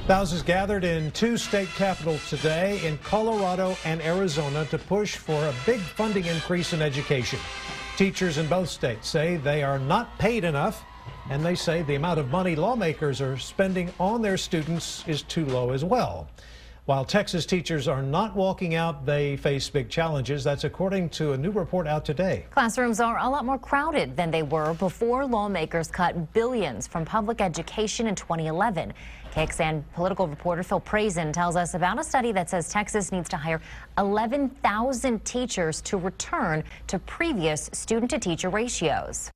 Thousands gathered in two state capitals today in Colorado and Arizona to push for a big funding increase in education. Teachers in both states say they are not paid enough, and they say the amount of money lawmakers are spending on their students is too low as well. While Texas teachers are not walking out, they face big challenges. That's according to a new report out today. Classrooms are a lot more crowded than they were before lawmakers cut billions from public education in 2011. KXAN political reporter Phil Prazen tells us about a study that says Texas needs to hire 11,000 teachers to return to previous student-to-teacher ratios.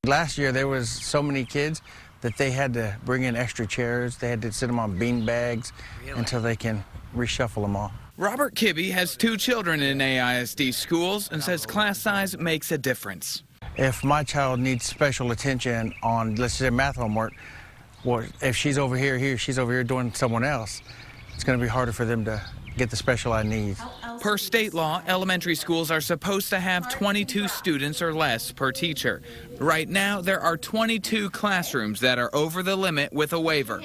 Last year, there was so many kids that they had to bring in extra chairs. They had to sit them on bean bags until they can reshuffle them all. Robert Kibbe has two children in AISD schools and says class size makes a difference. If my child needs special attention on, let's say, math homework, well, if she's over here, she's over here doing someone else, it's going to be harder for them to get the special ed needs. Per state law, elementary schools are supposed to have 22 students or less per teacher. Right now, there are 22 classrooms that are over the limit with a waiver.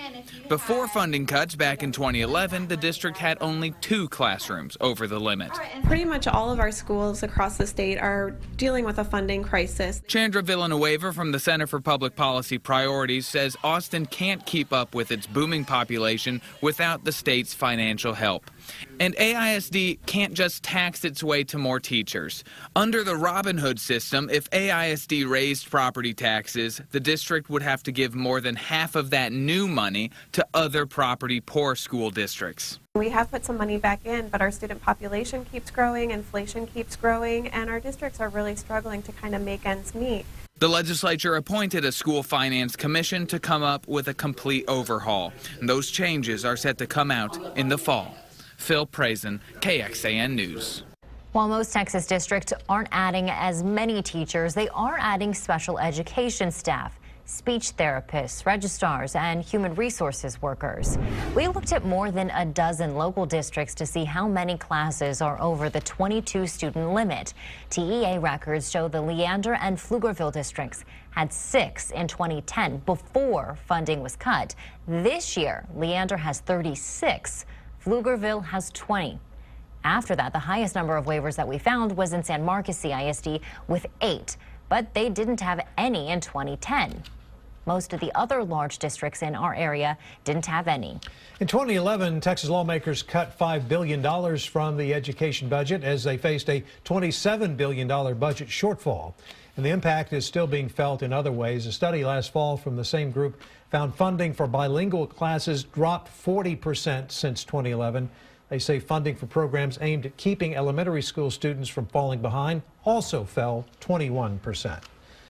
Before funding cuts back in 2011, the district had only 2 classrooms over the limit. Pretty much all of our schools across the state are dealing with a funding crisis. Chandra Villanueva from the Center for Public Policy Priorities says Austin can't keep up with its booming population without the state's financial help. And AISD can't just tax its way to more teachers. Under the Robin Hood system, if AISD raised property taxes, the district would have to give more than half of that new money to other property-poor school districts. We have put some money back in, but our student population keeps growing, inflation keeps growing, and our districts are really struggling to kind of make ends meet. The legislature appointed a school finance commission to come up with a complete overhaul. And those changes are set to come out in the fall. Phil Prazen, KXAN News. While most Texas districts aren't adding as many teachers, they are adding special education staff, speech therapists, registrars, and human resources workers. We looked at more than a dozen local districts to see how many classes are over the 22 student limit. TEA records show the Leander and Pflugerville districts had 6 in 2010 before funding was cut. This year, Leander has 36. Pflugerville has 20. After that, the highest number of waivers that we found was in San Marcos CISD with 8, but they didn't have any in 2010. Most of the other large districts in our area didn't have any. In 2011, Texas lawmakers cut $5 billion from the education budget as they faced a $27 billion budget shortfall. And the impact is still being felt in other ways. A study last fall from the same group found funding for bilingual classes dropped 40% since 2011. They say funding for programs aimed at keeping elementary school students from falling behind also fell 21%.